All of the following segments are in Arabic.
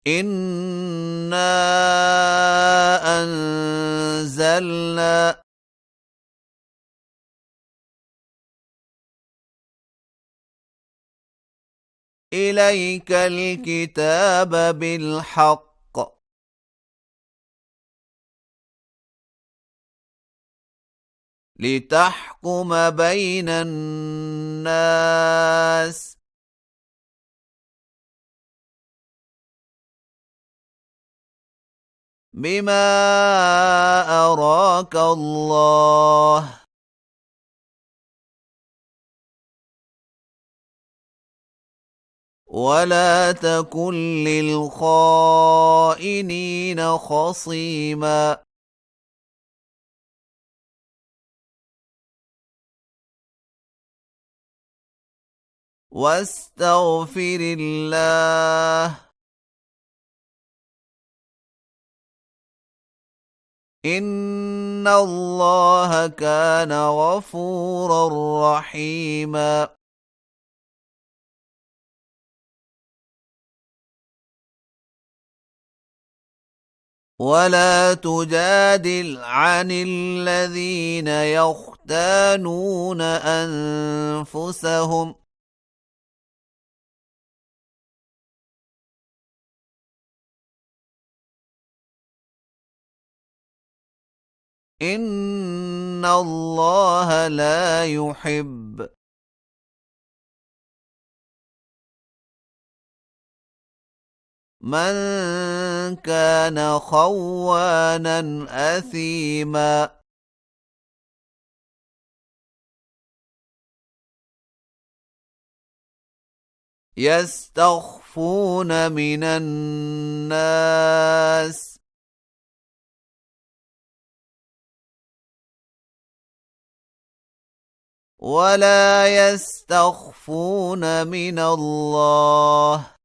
إِنَّا أَنزَلْنَا إِلَيْكَ الْكِتَابَ بِالْحَقِّ لِتَحْكُمَ بَيْنَ النَّاسِ بِمَا أَرَاكَ اللَّهُ وَلَا تَكُن لِّلْخَائِنِينَ خَصِيمًا وَاسْتَغْفِرِ اللَّهَ إِنَّ اللَّهَ كَانَ غَفُورًا رَّحِيمًا وَلَا تُجَادِلْ عَنِ الَّذِينَ يَخْتَانُونَ أَنفُسَهُمْ إِنَّ اللَّهَ لَا يُحِبُّ مَن كَانَ خَوَّانًا أَثِيمًا يَسْتَخْفُونَ مِنَ النَّاسِ وَلَا يَسْتَخْفُونَ مِنَ اللَّهِ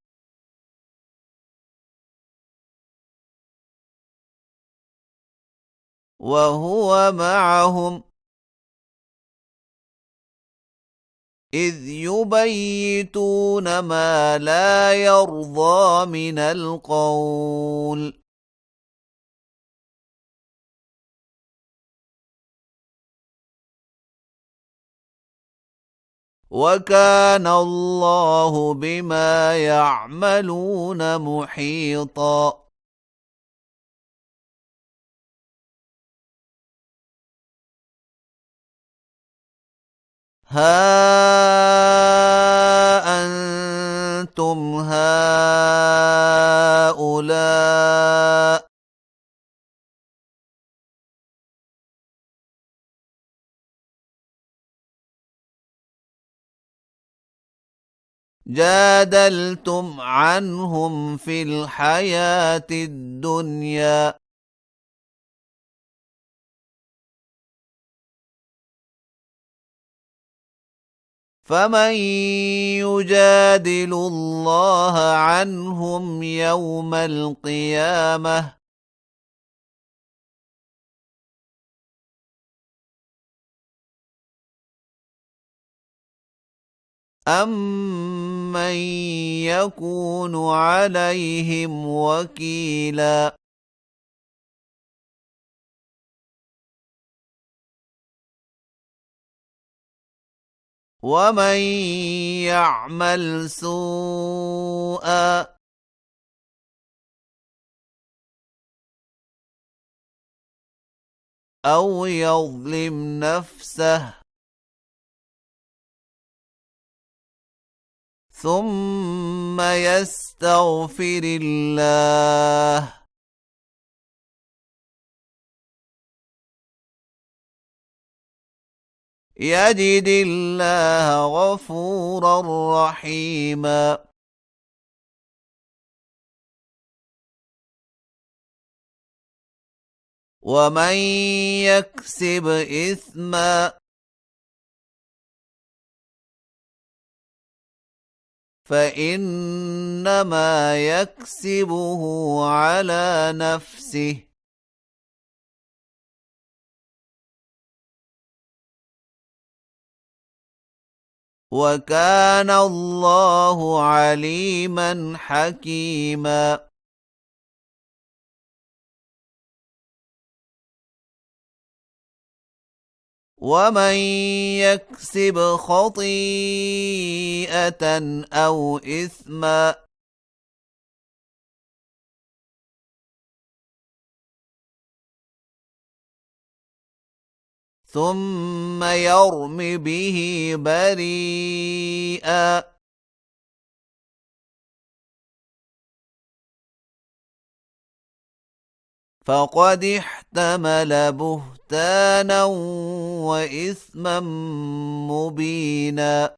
وَهُوَ مَعَهُمْ إِذْ يُبَيِّتُونَ مَا لَا يَرْضَىٰ مِنَ الْقَوْلِ وَكَانَ اللَّهُ بِمَا يَعْمَلُونَ مُحِيطًا هَا أَنتُمْ هَٰؤُلَاءِ جَادَلْتُمْ عَنْهُمْ فِي الْحَيَاةِ الدُّنْيَا فَمَن يُجَادِلُ اللَّهَ عَنْهُمْ يَوْمَ الْقِيَامَةِ أَمَّن يَكُونُ عَلَيْهِمْ وَكِيلًا وَمَن يَعْمَلْ سُوءًا أَوْ يَظْلِمْ نَفْسَهُ ثُمَّ يَسْتَغْفِرِ اللَّهَ يَجِدِ اللَّهَ غَفُورًا رَّحِيمًا وَمَن يَكْسِبْ إِثْمًا فَإِنَّمَا يَكْسِبُهُ عَلَىٰ نَفْسِهِ وَكَانَ اللَّهُ عَلِيمًا حَكِيمًا ومن يكسب خطيئة أو إثما ثم يرم به بريئا فقد احتمل بهتانا وإثما مبينا